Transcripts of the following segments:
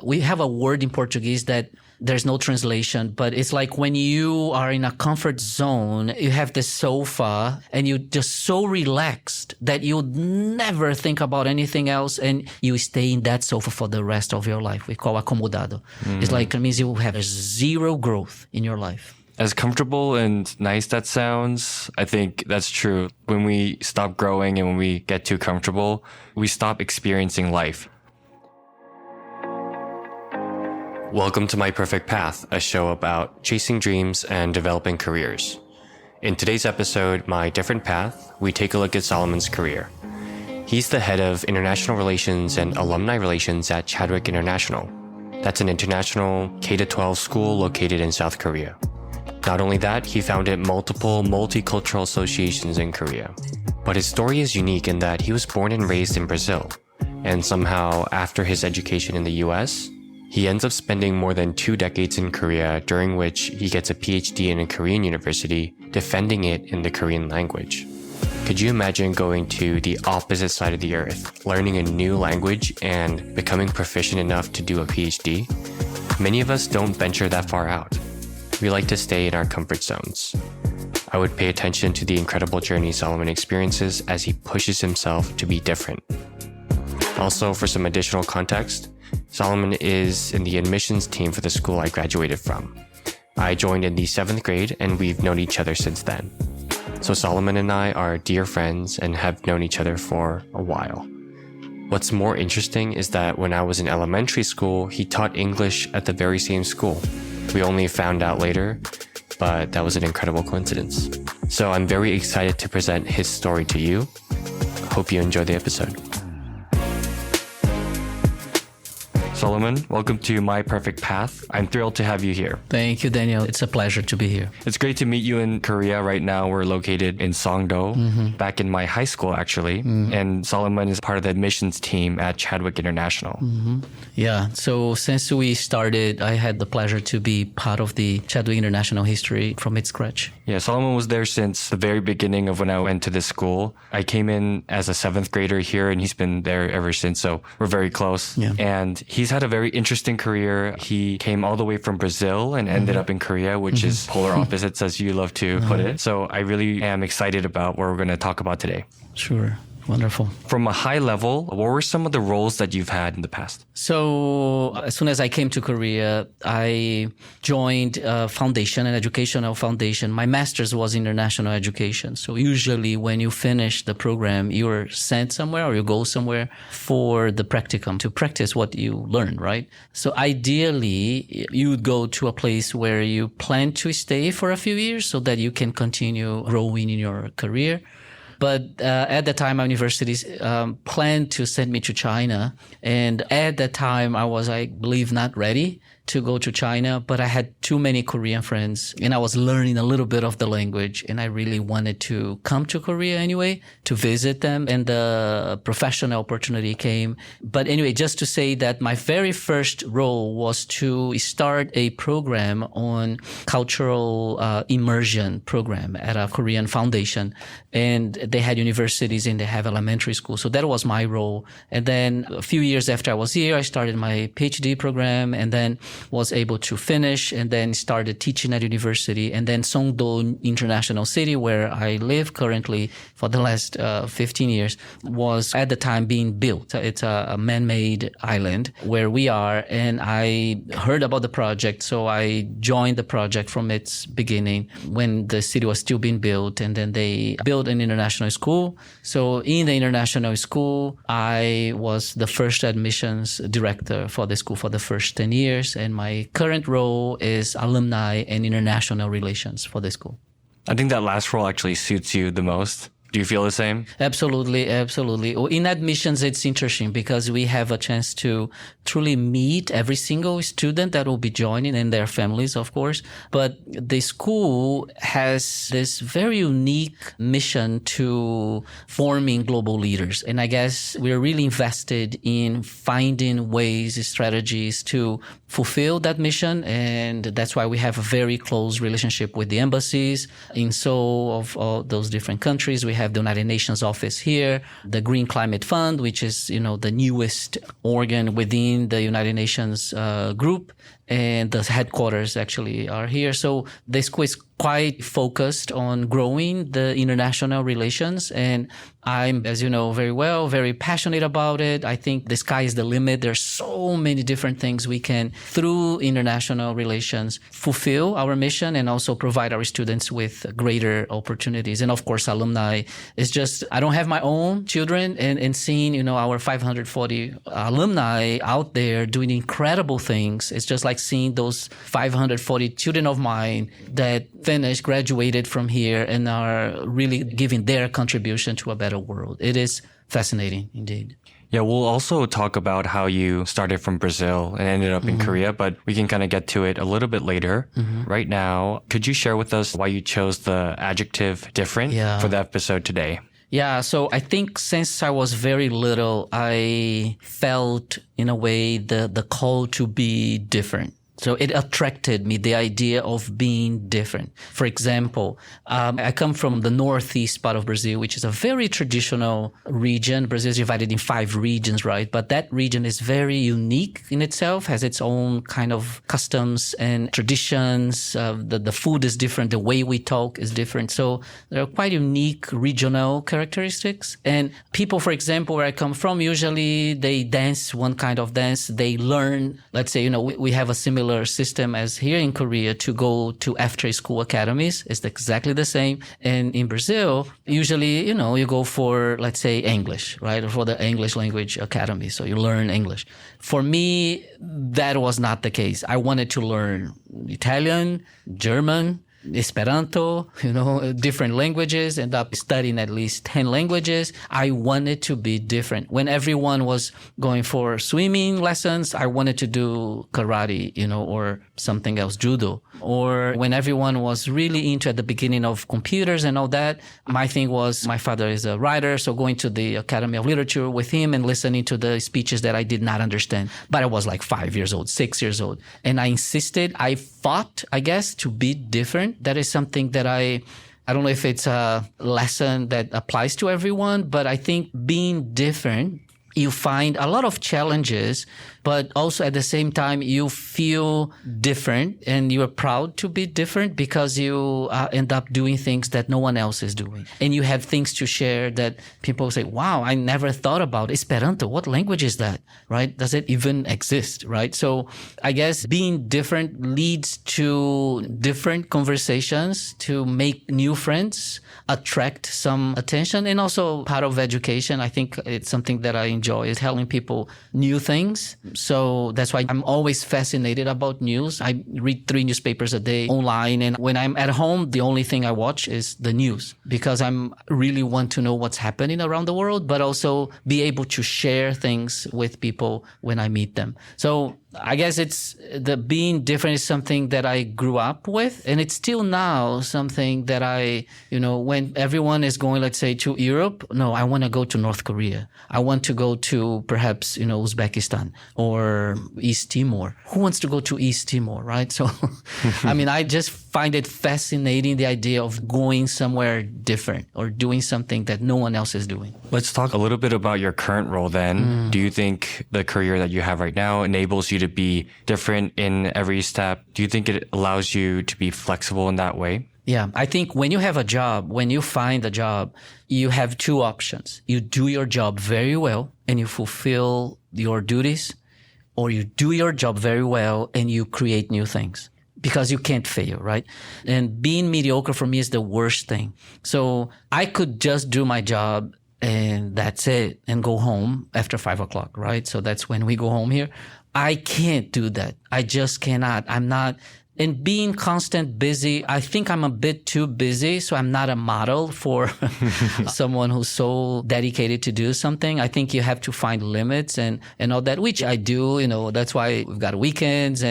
we have a word in Portuguese that there's no translation, but it's like when you are in a comfort zone, you have this sofa and you're just so relaxed that you never think about anything else and you stay in that sofa for the rest of your life. We call acomodado. It's like, it means you have zero growth in your life. As comfortable and nice that sounds, I think that's true. When we stop growing and when we get too comfortable, we stop experiencing life. Welcome to My Perfect Path, a show about chasing dreams and developing careers. In today's episode, My Different Path, we take a look at Soleiman's career. He's the head of international relations and alumni relations at Chadwick International. That's an international K-12 school located in South Korea. Not only that, he founded multiple multicultural associations in Korea. But his story is unique in that he was born and raised in Brazil. And somehow, after his education in the US, he ends up spending more than 2 decades in Korea, during which he gets a PhD in a Korean university, defending it in the Korean language. Could you imagine going to the opposite side of the earth, learning a new language, and becoming proficient enough to do a PhD? Many of us don't venture that far out. We like to stay in our comfort zones. I would pay attention to the incredible journey Soleiman experiences as he pushes himself to be different. Also, for some additional context, Soleiman is in the admissions team for the school I graduated from. I joined in the 7th grade and we've known each other since then. So Soleiman and I are dear friends and have known each other for a while. What's more interesting is that when I was in elementary school, he taught English at the very same school. We only found out later, but that was an incredible coincidence. So I'm very excited to present his story to you. Hope you enjoy the episode. Soleiman, welcome to My Perfect Path. I'm thrilled to have you here. Thank you, Daniel. It's a pleasure to be here. It's great to meet you in Korea. Right now, we're located in Songdo, back in my high school, actually. And Soleiman is part of the admissions team at Chadwick International. Yeah, so since we started, I had the pleasure to be part of the Chadwick International history from its scratch. Yeah, Soleiman was there since the very beginning of when I went to this school. I came in as a 7th grader here, and he's been there ever since, so we're very close. Yeah. And he's had a very interesting career. He came all the way from Brazil and ended up in Korea, which is polar opposites, as you love to put it. So I really am excited about what we're going to talk about today. Sure. Wonderful. From a high level, what were some of the roles that you've had in the past? So as soon as I came to Korea, I joined a foundation, an educational foundation. My master's was international education. So usually when you finish the program, you're sent somewhere or you go somewhere for the practicum to practice what you learn, right? So ideally, you would go to a place where you plan to stay for a few years so that you can continue growing in your career. But at the time, our universities planned to send me to China. And at that time, I was, I believe, not ready to go to China. But I had too many Korean friends and I was learning a little bit of the language. And I really wanted to come to Korea anyway, to visit them. And the professional opportunity came. But anyway, just to say that my very first role was to start a program on cultural immersion program at a Korean foundation. And they had universities and they have elementary school. So that was my role. And then a few years after I was here, I started my PhD program and then was able to finish and then started teaching at university. And then Songdo International City, where I live currently for the last 15 years, was at the time being built. It's a man-made island where we are. And I heard about the project. So I joined the project from its beginning when the city was still being built. And then they built an international school. So in the international school, I was the first admissions director for the school for the first 10 years. And my current role is alumni and international relations for the school. I think that last role actually suits you the most. Do you feel the same? Absolutely, absolutely. In admissions, it's interesting because we have a chance to truly meet every single student that will be joining and their families, of course. But the school has this very unique mission to forming global leaders. And I guess we're really invested in finding ways, strategies to fulfill that mission. And that's why we have a very close relationship with the embassies in Seoul of all those different countries. We have the United Nations office here, the Green Climate Fund, which is, the newest organ within the United Nations group. And the headquarters actually are here. So the school is quite focused on growing the international relations. And I'm, as you know very well, very passionate about it. I think the sky is the limit. There's so many different things we can, through international relations, fulfill our mission and also provide our students with greater opportunities. And of course, alumni is just, I don't have my own children, and seeing, our 540 alumni out there doing incredible things. It's just like seeing those 540 children of mine that finished, graduated from here, and are really giving their contribution to a better world. It is fascinating indeed. Yeah, we'll also talk about how you started from Brazil and ended up in Korea, but we can kind of get to it a little bit later. Right now, could you share with us why you chose the adjective different for the episode today? Yeah, so I think since I was very little, I felt in a way the call to be different. So it attracted me, the idea of being different. For example, I come from the northeast part of Brazil, which is a very traditional region. Brazil is divided in 5 regions, right? But that region is very unique in itself, has its own kind of customs and traditions. The food is different. The way we talk is different. So there are quite unique regional characteristics. And people, for example, where I come from, usually they dance one kind of dance. They learn, let's say, we have a similar system as here in Korea to go to after-school academies. It's exactly the same. And in Brazil, usually, you go for, let's say, English, right? Or for the English language academy. So you learn English. For me, that was not the case. I wanted to learn Italian, German, Esperanto, different languages, end up studying at least 10 languages. I wanted to be different. When everyone was going for swimming lessons, I wanted to do karate, or something else, judo. Or when everyone was really into at the beginning of computers and all that, my thing was, my father is a writer, so going to the Academy of Literature with him and listening to the speeches that I did not understand. But I was like 5 years old, 6 years old. And I insisted, I fought, I guess, to be different. That is something that I don't know if it's a lesson that applies to everyone, but I think being different, you find a lot of challenges, but also at the same time, you feel different and you are proud to be different because you end up doing things that no one else is doing. And you have things to share that people say, wow, I never thought about Esperanto. What language is that, right? Does it even exist, right? So I guess being different leads to different conversations, to make new friends, attract some attention, and also part of education. I think it's something that I enjoy, is telling people new things. So that's why I'm always fascinated about news. I read 3 newspapers a day online, and when I'm at home, the only thing I watch is the news because I'm really want to know what's happening around the world, but also be able to share things with people when I meet them. So I guess it's the being different is something that I grew up with, and it's still now something that I, when everyone is going, let's say, to Europe, no, I want to go to North Korea. I want to go to perhaps, Uzbekistan or East Timor. Who wants to go to East Timor, right? So, I just find it fascinating, the idea of going somewhere different or doing something that no one else is doing. Let's talk a little bit about your current role then. Do you think the career that you have right now enables you to be different in every step? Do you think it allows you to be flexible in that way? Yeah, I think when you have a job, when you find a job, you have 2 options. You do your job very well and you fulfill your duties, or you do your job very well and you create new things. Because you can't fail, right? And being mediocre for me is the worst thing. So I could just do my job and that's it, and go home after 5 o'clock, right? So that's when we go home here. I can't do that. I just cannot. I'm not. And being constant busy, I think I'm a bit too busy, so I'm not a model for someone who's so dedicated to do something. I think you have to find limits and all that, which I do, that's why we've got weekends.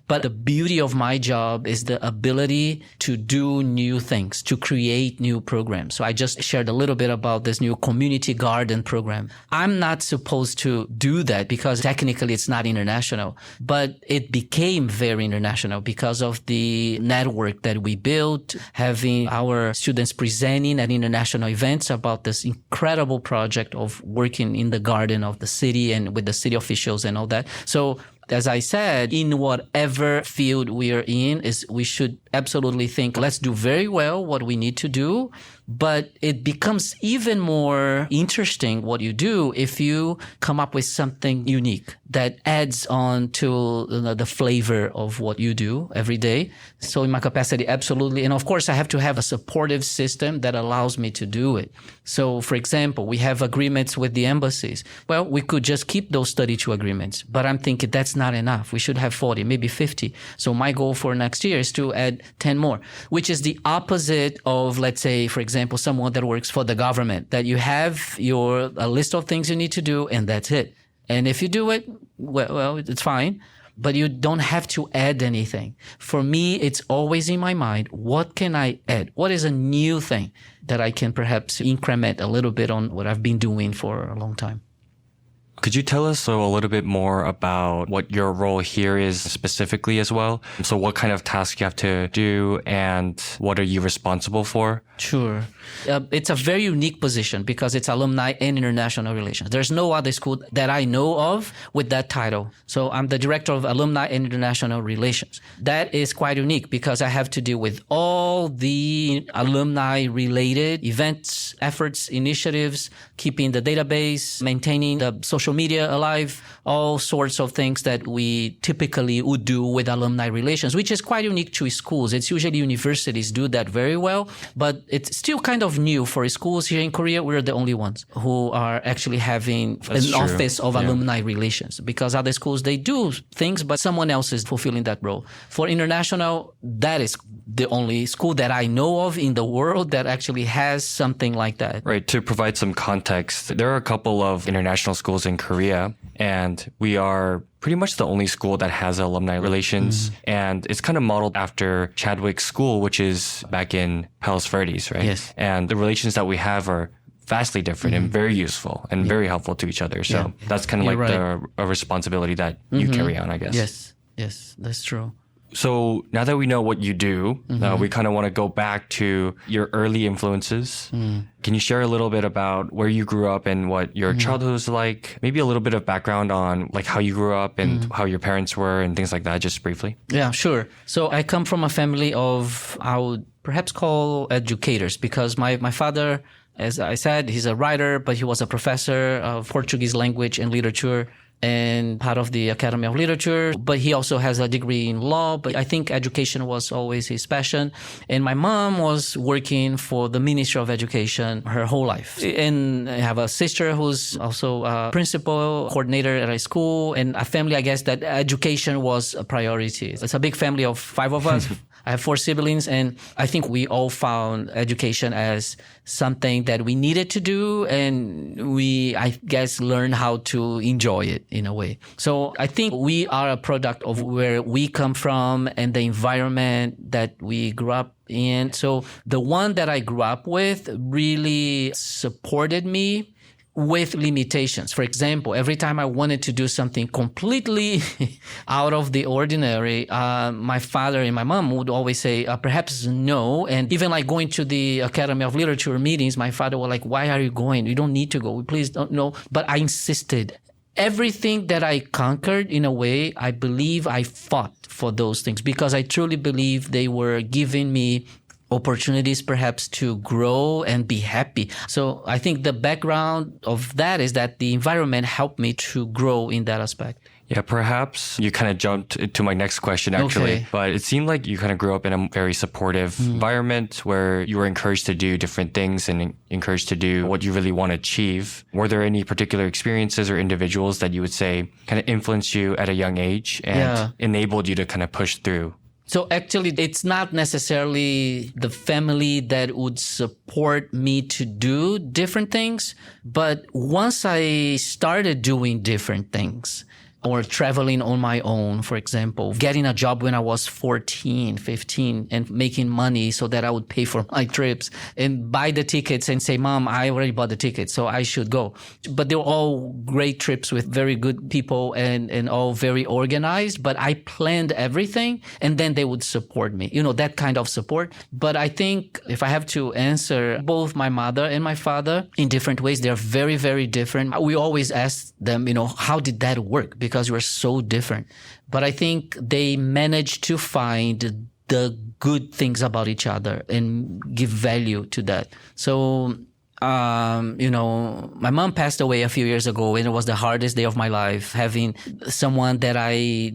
But the beauty of my job is the ability to do new things, to create new programs. So I just shared a little bit about this new community garden program. I'm not supposed to do that because technically it's not international, but it became very international because because of the network that we built, having our students presenting at international events about this incredible project of working in the garden of the city and with the city officials and all that. So as I said, in whatever field we are in, we should absolutely think, let's do very well what we need to do. But it becomes even more interesting what you do if you come up with something unique that adds on to the flavor of what you do every day. So in my capacity, absolutely. And of course, I have to have a supportive system that allows me to do it. So for example, we have agreements with the embassies. Well, we could just keep those 32 agreements, but I'm thinking that's not enough. We should have 40, maybe 50. So my goal for next year is to add 10 more, which is the opposite of, let's say, for example, someone that works for the government, that you have a list of things you need to do and that's it. And if you do it, well, it's fine, but you don't have to add anything. For me, it's always in my mind, what can I add? What is a new thing that I can perhaps increment a little bit on what I've been doing for a long time? Could you tell us a little bit more about what your role here is specifically as well? So what kind of tasks you have to do and what are you responsible for? Sure. It's a very unique position because it's alumni and international relations. There's no other school that I know of with that title. So I'm the director of alumni and international relations. That is quite unique because I have to deal with all the alumni related events, efforts, initiatives, keeping the database, maintaining the social media alive, all sorts of things that we typically would do with alumni relations, which is quite unique to schools. It's usually universities do that very well, but it's still kind of new for schools here in Korea. We're the only ones who are actually having an office of alumni relations, because other schools, they do things, but someone else is fulfilling that role. For international, that is the only school that I know of in the world that actually has something like that. Right. To provide some context, there are a couple of international schools in Korea, and we are pretty much the only school that has alumni relations. And it's kind of modeled after Chadwick School, which is back in Palos Verdes, right? Yes. And the relations that we have are vastly different and very useful and very helpful to each other. So that's kind of like a responsibility that you carry on, I guess. Yes, that's true. So now that we know what you do, we kind of want to go back to your early influences. Can you share a little bit about where you grew up and what your childhood was like? Maybe a little bit of background on like how you grew up and how your parents were and things like that, just briefly. Yeah, sure. So I come from a family of, I would perhaps call educators, because my father, as I said, he's a writer, but he was a professor of Portuguese language and literature and part of the Academy of Literature, but he also has a degree in law. But I think education was always his passion. And my mom was working for the Ministry of Education her whole life. And I have a sister who's also a principal, coordinator at a school, and a family, I guess, that education was a priority. It's a big family of 5 of us. I have 4 siblings, and I think we all found education as something that we needed to do, and we, I guess, learned how to enjoy it in a way. So I think we are a product of where we come from and the environment that we grew up in. So the one that I grew up with really supported me with limitations. For example, every time I wanted to do something completely out of the ordinary, my father and my mom would always say, perhaps no. And even like going to the Academy of Literature meetings, my father was like, why are you going? You don't need to go. Please don't. No. But I insisted. Everything that I conquered, in a way, I believe I fought for those things because I truly believe they were giving me opportunities perhaps to grow and be happy. So I think the background of that is that the environment helped me to grow in that aspect. Yeah, perhaps you kind of jumped to my next question, actually. But it seemed like you kind of grew up in a very supportive environment where you were encouraged to do different things and encouraged to do what you really want to achieve. Were there any particular experiences or individuals that you would say kind of influenced you at a young age and enabled you to kind of push through? So actually, it's not necessarily the family that would support me to do different things. But once I started doing different things, or traveling on my own, for example, getting a job when I was 14, 15 and making money so that I would pay for my trips and buy the tickets and say, Mom, I already bought the tickets, so I should go. But they were all great trips with very good people and all very organized, but I planned everything and then they would support me, that kind of support. But I think if I have to answer, both my mother and my father in different ways, they're very, very different. We always ask them, how did that work? Because we're so different. But I think they managed to find the good things about each other and give value to that. So, my mom passed away a few years ago and it was the hardest day of my life, having someone that I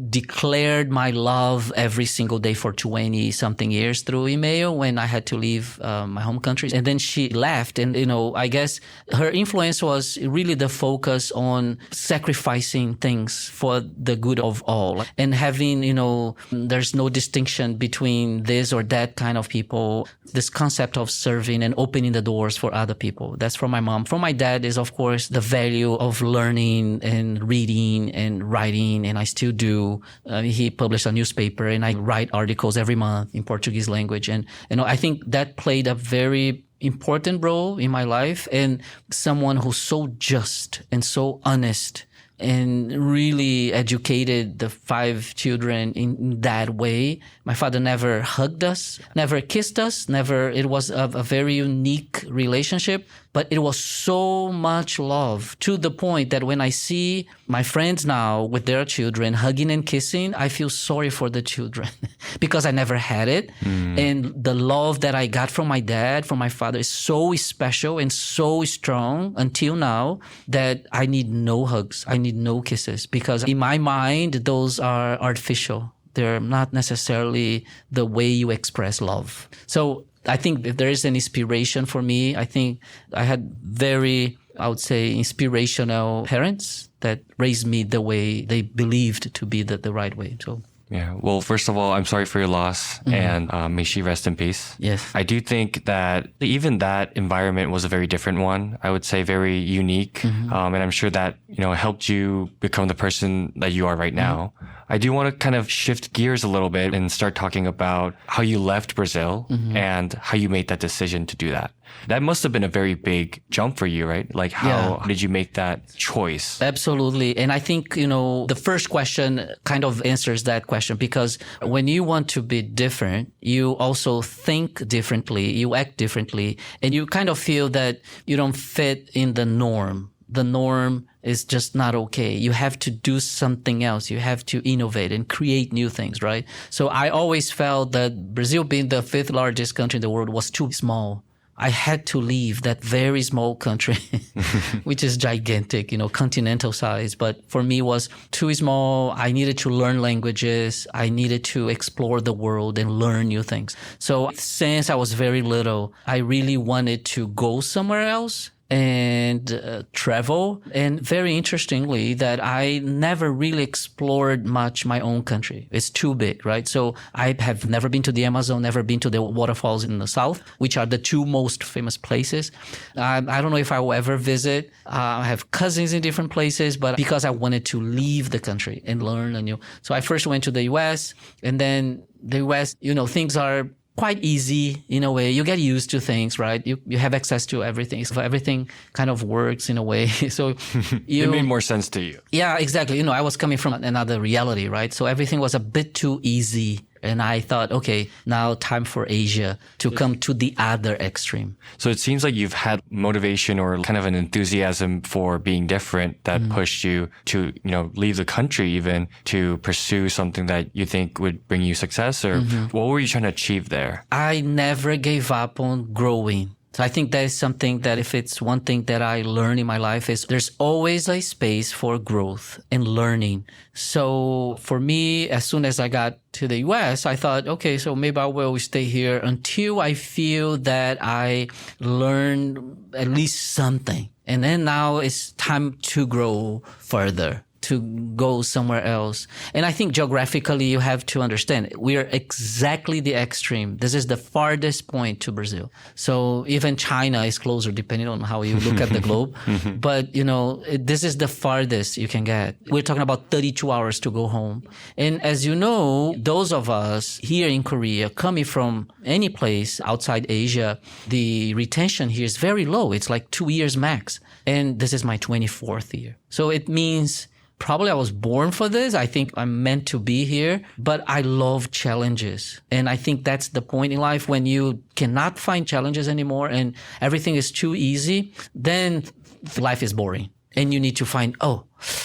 declared my love every single day for 20 something years through email when I had to leave my home country. And then she left and, I guess her influence was really the focus on sacrificing things for the good of all and having, there's no distinction between this or that kind of people, this concept of serving and opening the doors for other people. That's from my mom. From my dad is, of course, the value of learning and reading and writing, and I still do. He published a newspaper, and I write articles every month in Portuguese language. And, I think that played a very important role in my life, and someone who's so just and so honest and really educated the 5 children in that way. My father never hugged us, never kissed us, it was a very unique relationship, but it was so much love to the point that when I see my friends now with their children hugging and kissing, I feel sorry for the children because I never had it. And the love that I got from my dad, from my father is so special and so strong until now that I need no hugs. I need no kisses because in my mind, those are artificial. They're not necessarily the way you express love. So I think if there is an inspiration for me, I think I had very, I would say, inspirational parents that raised me the way they believed to be the right way. So. Yeah. Well, first of all, I'm sorry for your loss and may she rest in peace. Yes. I do think that even that environment was a very different one. I would say very unique. And I'm sure that, helped you become the person that you are right now. I do want to kind of shift gears a little bit and start talking about how you left Brazil and how you made that decision to do that. That must have been a very big jump for you, right? Like how did you make that choice? Absolutely. And I think, the first question kind of answers that question because when you want to be different, you also think differently, you act differently, and you kind of feel that you don't fit in the norm. The norm is just not okay. You have to do something else. You have to innovate and create new things, right? So I always felt that Brazil being the 5th largest country in the world was too small. I had to leave that very small country, which is gigantic, continental size. But for me, it was too small. I needed to learn languages. I needed to explore the world and learn new things. So since I was very little, I really wanted to go somewhere else and travel. And very interestingly, that I never really explored much my own country. It's too big, right? So I have never been to the Amazon, never been to the waterfalls in the south, which are the 2 most famous places. I don't know if I will ever visit. I have cousins in different places, but because I wanted to leave the country and learn anew. So I first went to the US, and then the US, things are quite easy in a way. You get used to things, right? You have access to everything. So everything kind of works in a way. So it made more sense to you. Yeah, exactly. I was coming from another reality, right? So everything was a bit too easy. And I thought, okay, now time for Asia to come to the other extreme. So it seems like you've had motivation or kind of an enthusiasm for being different that pushed you to, leave the country even to pursue something that you think would bring you success, or what were you trying to achieve there? I never gave up on growing. So I think that is something that if it's one thing that I learned in my life is there's always a space for growth and learning. So for me, as soon as I got to the US, I thought, okay, so maybe I will stay here until I feel that I learn at least something. And then now it's time to grow further. to go somewhere else. And I think geographically, you have to understand, we are exactly the extreme. This is the farthest point to Brazil. So even China is closer, depending on how you look at the globe. But, this is the farthest you can get. We're talking about 32 hours to go home. And as you know, those of us here in Korea, coming from any place outside Asia, the retention here is very low. It's like 2 years max. And this is my 24th year. So it means probably I was born for this. I think I'm meant to be here, but I love challenges. And I think that's the point in life when you cannot find challenges anymore and everything is too easy, then life is boring. And you need to find,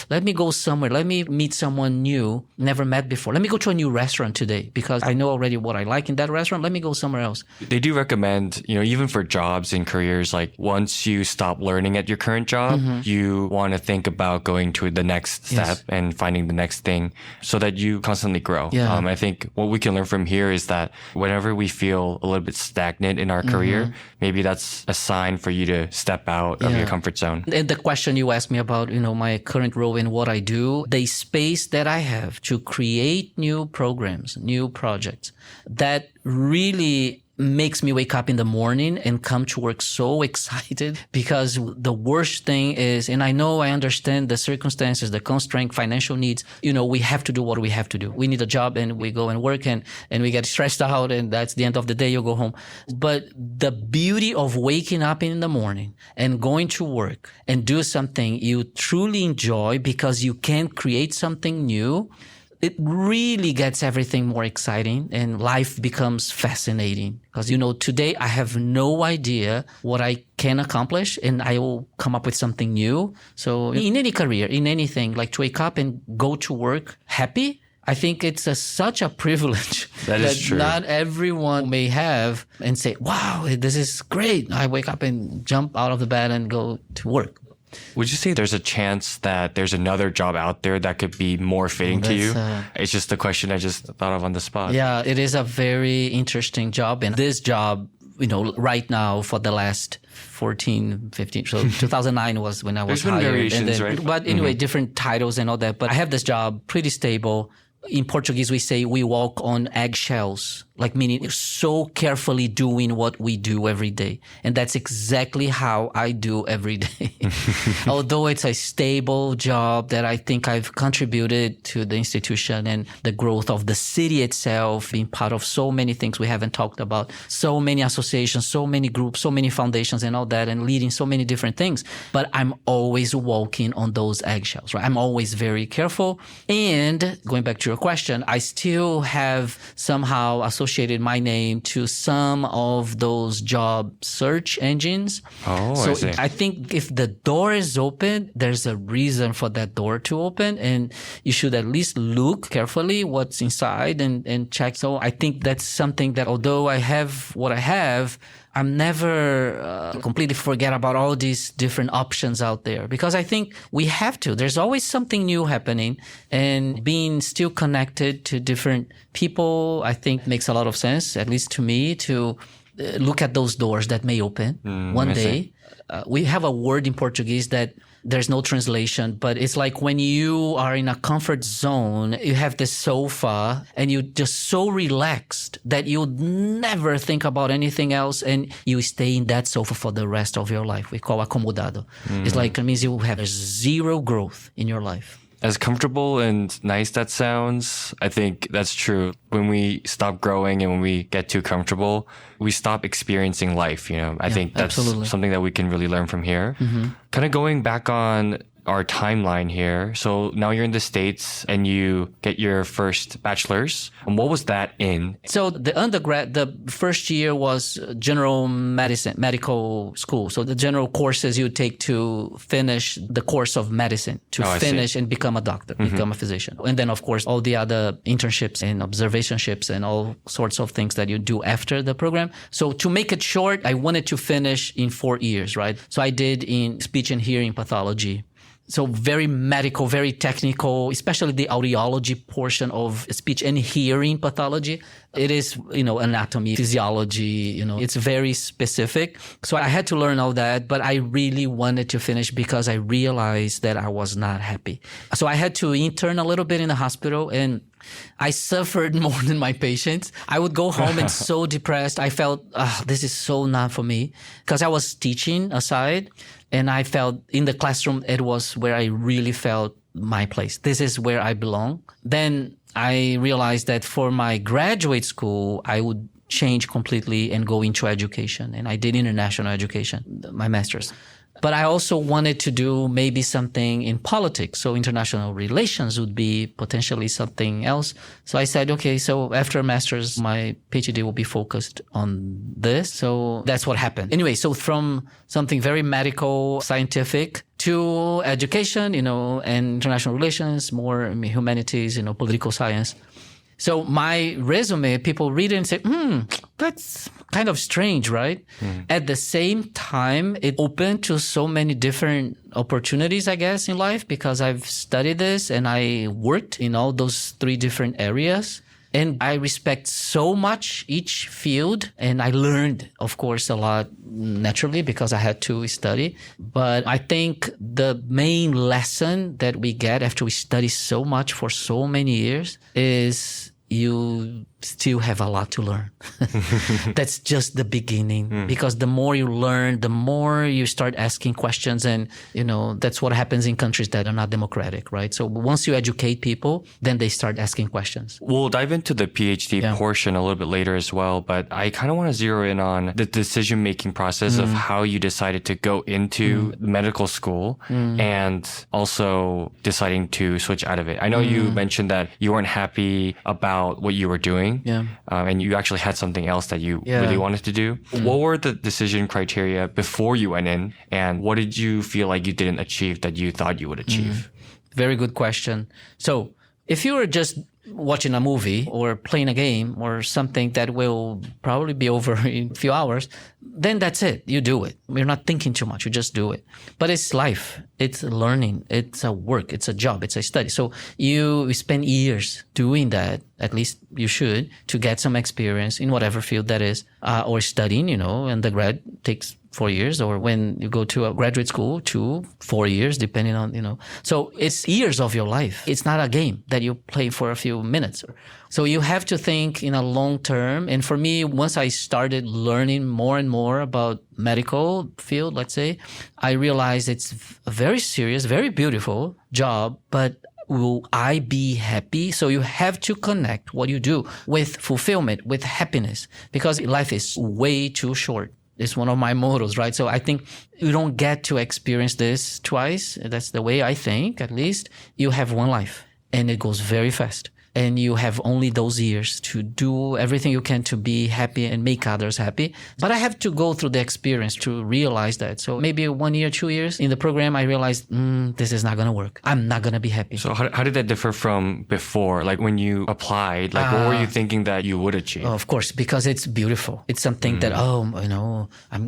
let me go somewhere. Let me meet someone new, never met before. Let me go to a new restaurant today because I know already what I like in that restaurant. Let me go somewhere else. They do recommend, even for jobs and careers, like once you stop learning at your current job, you want to think about going to the next step and finding the next thing so that you constantly grow. Yeah. I think what we can learn from here is that whenever we feel a little bit stagnant in our career, maybe that's a sign for you to step out of your comfort zone. And the question you asked me about, my current role in what I do, the space that I have to create new programs, new projects, that really makes me wake up in the morning and come to work so excited because the worst thing is, and I understand the circumstances, the constraint, financial needs, we have to do what we have to do. We need a job and we go and work and we get stressed out and that's the end of the day, you go home. But the beauty of waking up in the morning and going to work and do something you truly enjoy because you can create something new, it really gets everything more exciting and life becomes fascinating. Because, today I have no idea what I can accomplish and I will come up with something new. So in any career, in anything, like to wake up and go to work happy, I think it's such a privilege that is true. Not everyone may have and say, wow, this is great. I wake up and jump out of the bed and go to work. Would you say there's a chance that there's another job out there that could be more fitting to you? It's just a question I just thought of on the spot. Yeah, it is a very interesting job. And this job, right now for the last 14, 15, so 2009 was when I was hired. Variations, right? But anyway, different titles and all that. But I have this job, pretty stable. In Portuguese, we say we walk on eggshells, like meaning so carefully doing what we do every day. And that's exactly how I do every day. Although it's a stable job that I think I've contributed to the institution and the growth of the city itself, being part of so many things we haven't talked about, so many associations, so many groups, so many foundations and all that, and leading so many different things. But I'm always walking on those eggshells, right? I'm always very careful. And going back to your question, I still have somehow associated my name to some of those job search engines. So I see. I think if the door is open, there's a reason for that door to open, and you should at least look carefully what's inside and check. So I think that's something that although I have what I have, I'm never completely forget about all these different options out there because I think we have to. There's always something new happening, and being still connected to different people, I think makes a lot of sense, at least to me, to look at those doors that may open one day. We have a word in Portuguese that there's no translation, but it's like when you are in a comfort zone, you have this sofa and you're just so relaxed that you never think about anything else and you stay in that sofa for the rest of your life. We call acomodado. It's like, it means you have zero growth in your life. As comfortable and nice that sounds, I think that's true. When we stop growing and when we get too comfortable, we stop experiencing life, I think that's something that we can really learn from here. Kind of going back on our timeline here. So now you're in the States and you get your first bachelor's. And what was that in? So the undergrad, the first year was general medicine, medical school. So the general courses you take to finish the course of medicine, to finish and become a doctor, become a physician. And then, of course, all the other internships and observationships and all sorts of things that you do after the program. So to make it short, I wanted to finish in 4 years, right? So I did in speech and hearing pathology. So very medical, very technical, especially the audiology portion of speech and hearing pathology. It is, anatomy, physiology, it's very specific. So I had to learn all that, but I really wanted to finish because I realized that I was not happy. So I had to intern a little bit in the hospital, and I suffered more than my patients. I would go home and so depressed. I felt, this is so not for me, because I was teaching aside, and I felt in the classroom, it was where I really felt my place. This is where I belong. Then I realized that for my graduate school, I would change completely and go into education. And I did international education, my master's. But I also wanted to do maybe something in politics. So international relations would be potentially something else. So I said, okay, so after a master's, my PhD will be focused on this. So that's what happened. Anyway, so from something very medical, scientific to education, and international relations, more humanities, political science. So my resume, people read it and say, that's kind of strange, right? At the same time, it opened to so many different opportunities, I guess, in life, because I've studied this and I worked in all those 3 different areas. And I respect so much each field. And I learned, of course, a lot naturally because I had to study. But I think the main lesson that we get after we study so much for so many years is you still have a lot to learn. That's just the beginning. Because the more you learn, the more you start asking questions. And, that's what happens in countries that are not democratic, right? So once you educate people, then they start asking questions. We'll dive into the PhD portion a little bit later as well, but I kind of want to zero in on the decision-making process of how you decided to go into medical school and also deciding to switch out of it. I know you mentioned that you weren't happy about what you were doing. And you actually had something else that you really wanted to do. What were the decision criteria before you went in, and what did you feel like you didn't achieve that you thought you would achieve? Very good question. So if you were just watching a movie or playing a game or something that will probably be over in a few hours, then that's it. You do it. You're not thinking too much. You just do it. But it's life. It's learning. It's a work. It's a job. It's a study. So you spend years doing that. At least you should, to get some experience in whatever field that is, or studying, and the grad takes 4 years, or when you go to a graduate school, 2-4 years, depending on, So it's years of your life. It's not a game that you play for a few minutes. So you have to think in a long term. And for me, once I started learning more and more about medical field, let's say, I realized it's a very serious, very beautiful job, but will I be happy? So you have to connect what you do with fulfillment, with happiness, because life is way too short. It's one of my mottos, right? So I think you don't get to experience this twice. That's the way I think, at least. You have one life, and it goes very fast. And you have only those years to do everything you can to be happy and make others happy. But I have to go through the experience to realize that. So maybe 1 year, 2 years in the program, I realized, this is not going to work. I'm not going to be happy. So how did that differ from before? Like when you applied, what were you thinking that you would achieve? Of course, because it's beautiful. It's something that, I'm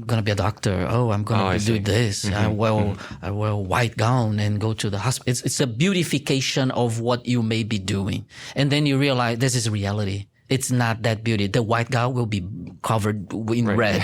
going to be a doctor. I'm going to do this. I wear a white gown and go to the hospital. It's a beautification of what you may be doing. And then you realize this is reality. It's not that beauty. The white gown will be covered in red.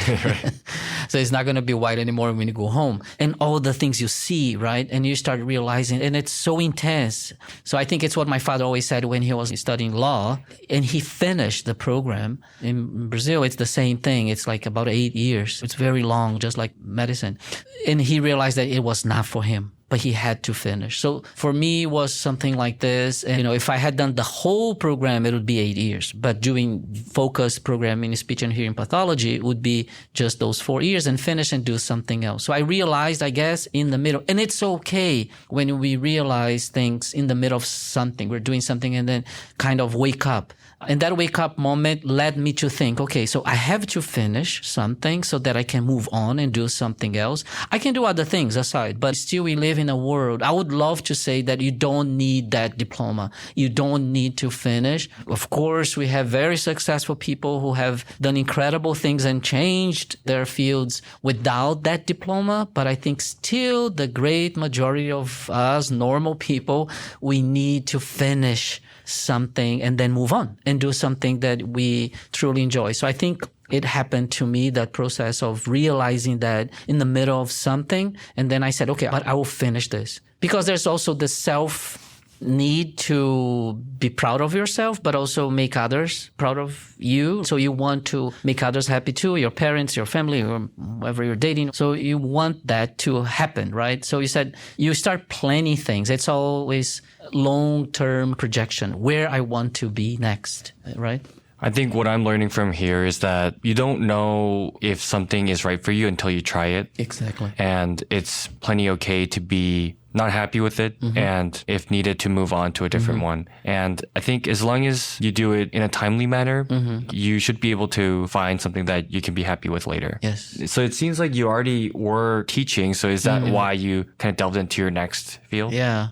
So it's not going to be white anymore when you go home. And all the things you see, right? And you start realizing, and it's so intense. So I think it's what my father always said when he was studying law, and he finished the program. In Brazil, it's the same thing. It's like about 8 years. It's very long, just like medicine. And he realized that it was not for him, but he had to finish. So for me, it was something like this. And, if I had done the whole program, it would be 8 years. But doing focused programming in speech and hearing pathology, it would be just those 4 years and finish and do something else. So I realized, I guess, in the middle, and it's okay when we realize things in the middle of something, we're doing something and then kind of wake up. And that wake up moment led me to think, okay, so I have to finish something so that I can move on and do something else. I can do other things aside, but still we live live in a world, I would love to say that you don't need that diploma. You don't need to finish. Of course, we have very successful people who have done incredible things and changed their fields without that diploma. But I think still the great majority of us normal people, we need to finish something and then move on and do something that we truly enjoy. So I think it happened to me, that process of realizing that in the middle of something. And then I said, okay, but I will finish this. Because there's also the self need to be proud of yourself, but also make others proud of you. So you want to make others happy too, your parents, your family, or whoever you're dating. So you want that to happen, right? So you said you start planning things. It's always long-term projection, where I want to be next, right? I think what I'm learning from here is that you don't know if something is right for you until you try it. Exactly. And it's plenty okay to be not happy with it, and if needed, to move on to a different one. And I think as long as you do it in a timely manner, you should be able to find something that you can be happy with later. Yes. So it seems like you already were teaching. So is that why you kind of delved into your next field? Yeah.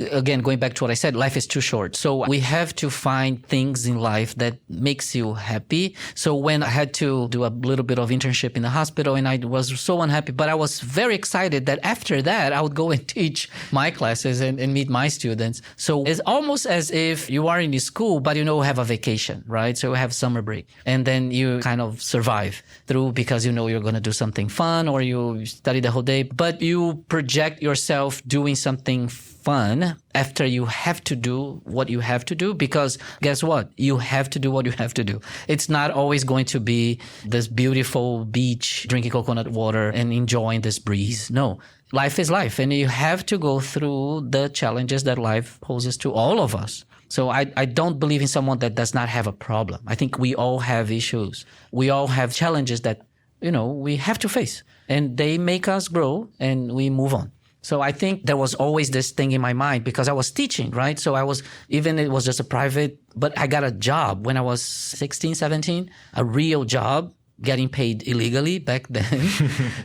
Again, going back to what I said, life is too short. So we have to find things in life that makes you happy. So when I had to do a little bit of internship in the hospital, and I was so unhappy, but I was very excited that after that, I would go and teach my classes and meet my students. So it's almost as if you are in school, but have a vacation, right? So you have summer break, and then you kind of survive through because you're going to do something fun, or you study the whole day, but you project yourself doing something fun after you have to do what you have to do, because guess what? You have to do what you have to do. It's not always going to be this beautiful beach, drinking coconut water and enjoying this breeze. No. Life is life, and you have to go through the challenges that life poses to all of us. So I don't believe in someone that does not have a problem. I think we all have issues. We all have challenges that, we have to face, and they make us grow and we move on. So I think there was always this thing in my mind because I was teaching, right? So it was just a private, but I got a job when I was 16, 17, a real job, getting paid illegally back then.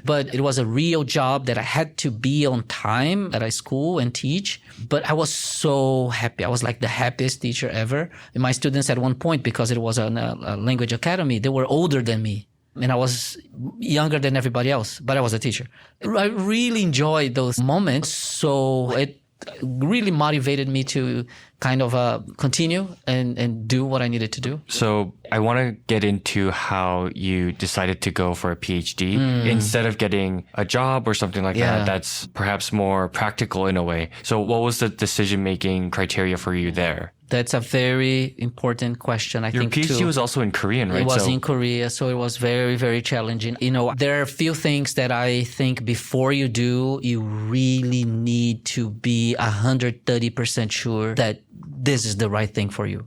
But it was a real job that I had to be on time at a school and teach. But I was so happy. I was like the happiest teacher ever. And my students at one point, because it was a language academy, they were older than me. And I was younger than everybody else, but I was a teacher. I really enjoyed those moments. So it really motivated me to kind of continue and do what I needed to do. So I want to get into how you decided to go for a PhD instead of getting a job or something like that. That's perhaps more practical in a way. So what was the decision-making criteria for you there? That's a very important question, I think, Your PhD too. was also in Korean, right? It was in Korea, so it was very, very challenging. There are a few things that I think before you do, you really need to be 130% sure that this is the right thing for you.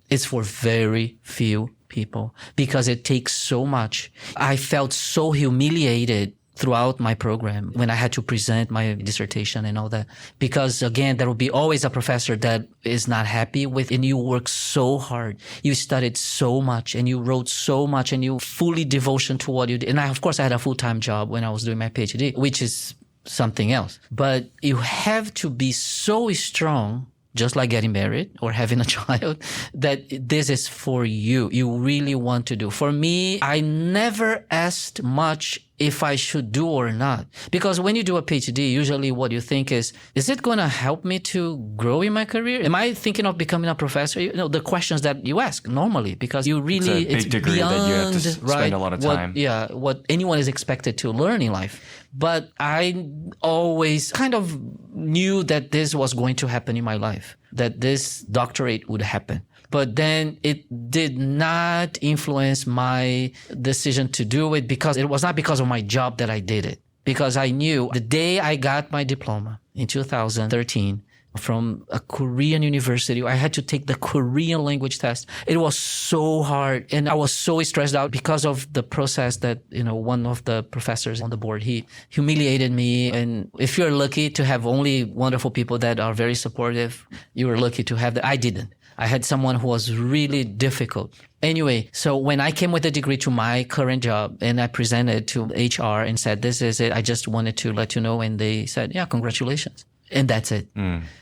It's for very few people because it takes so much. I felt so humiliated throughout my program when I had to present my dissertation and all that. Because again, there will be always a professor that is not happy with, and you work so hard. You studied so much and you wrote so much and you fully devotion to what you did. And of course, I had a full-time job when I was doing my PhD, which is something else. But you have to be so strong, just like getting married or having a child, that this is for you. You really want to do. For me, I never asked much if I should do or not. Because when you do a PhD, usually what you think is it going to help me to grow in my career? Am I thinking of becoming a professor? The questions that you ask normally, because you really, it's a big degree beyond, that you have to spend a lot of time. What anyone is expected to learn in life. But I always kind of knew that this was going to happen in my life, that this doctorate would happen. But then it did not influence my decision to do it, because it was not because of my job that I did it. Because I knew the day I got my diploma in 2013 from a Korean university, I had to take the Korean language test. It was so hard, and I was so stressed out because of the process that, one of the professors on the board, he humiliated me. And if you're lucky to have only wonderful people that are very supportive, you were lucky to have that. I didn't. I had someone who was really difficult. Anyway, so when I came with a degree to my current job and I presented to HR and said, this is it, I just wanted to let you know. And they said, yeah, congratulations. And that's it.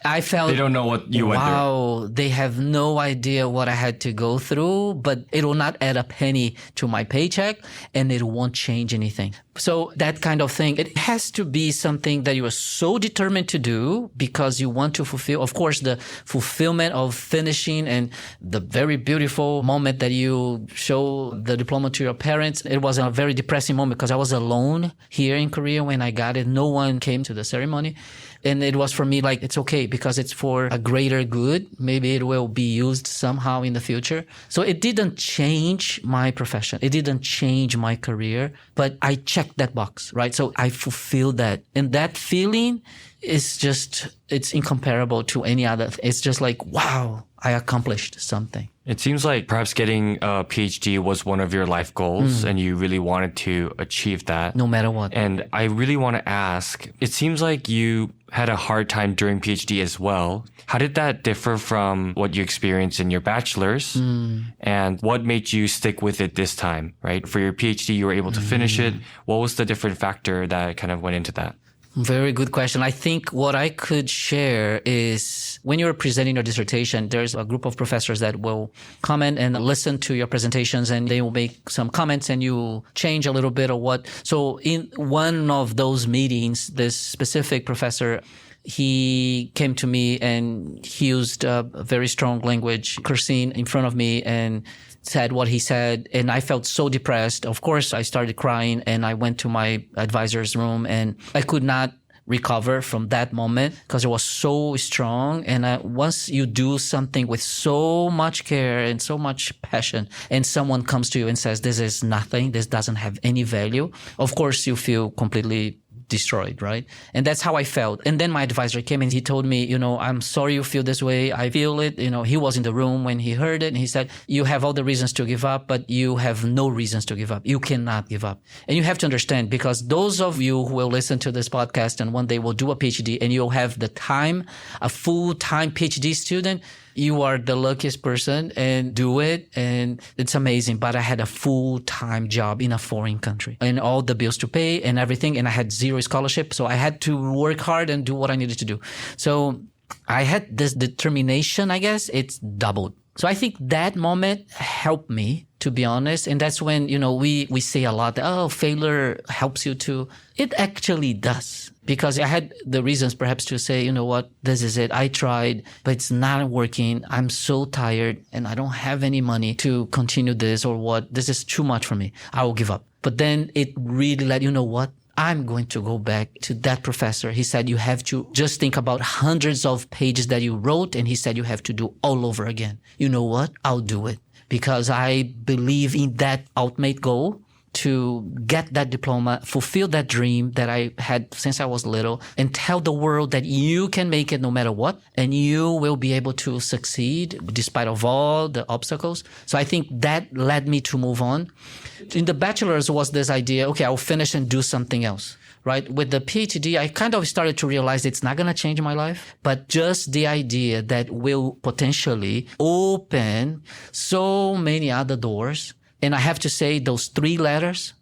I felt they don't know what you went through. Wow, they have no idea what I had to go through, but it will not add a penny to my paycheck and it won't change anything. So that kind of thing, it has to be something that you are so determined to do because you want to fulfill. Of course, the fulfillment of finishing and the very beautiful moment that you show the diploma to your parents. It was a very depressing moment because I was alone here in Korea when I got it. No one came to the ceremony. And it was for me like, it's okay because it's for a greater good. Maybe it will be used somehow in the future. So it didn't change my profession. It didn't change my career, but I checked that box, right? So I fulfilled that. And that feeling is just, it's incomparable to any other. It's just like, wow, I accomplished something. It seems like perhaps getting a PhD was one of your life goals and you really wanted to achieve that. No matter what. And I really want to ask, it seems like you had a hard time during PhD as well. How did that differ from what you experienced in your bachelor's? And what made you stick with it this time, right? For your PhD, you were able to finish it. What was the different factor that kind of went into that? Very good question. I think what I could share is when you're presenting your dissertation, there's a group of professors that will comment and listen to your presentations and they will make some comments and you change a little bit or what. So in one of those meetings, this specific professor, he came to me and he used a very strong language, cursing in front of me and said what he said. And I felt so depressed. Of course, I started crying and I went to my advisor's room and I could not recover from that moment because it was so strong. And once you do something with so much care and so much passion and someone comes to you and says, this is nothing, this doesn't have any value, of course you feel completely destroyed, right? And that's how I felt. And then my advisor came and he told me, I'm sorry you feel this way. I feel it. He was in the room when he heard it and he said, you have all the reasons to give up, but you have no reasons to give up. You cannot give up. And you have to understand because those of you who will listen to this podcast and one day will do a PhD and you'll have the time, a full-time PhD student, you are the luckiest person and do it. And it's amazing. But I had a full-time job in a foreign country and all the bills to pay and everything. And I had zero scholarship. So I had to work hard and do what I needed to do. So I had this determination, I guess. It's doubled. So I think that moment helped me, to be honest. And that's when, we say a lot, failure helps you to. It actually does. Because I had the reasons perhaps to say, this is it. I tried, but it's not working. I'm so tired and I don't have any money to continue this or what. This is too much for me. I will give up. But then it really let what? I'm going to go back to that professor. He said, you have to just think about hundreds of pages that you wrote. And he said, you have to do all over again. You know what? I'll do it because I believe in that ultimate goal to get that diploma, fulfill that dream that I had since I was little and tell the world that you can make it no matter what and you will be able to succeed despite of all the obstacles. So I think that led me to move on. In the bachelor's was this idea, okay, I'll finish and do something else. Right? With the PhD, I kind of started to realize it's not going to change my life, but just the idea that will potentially open so many other doors. And I have to say those 3 letters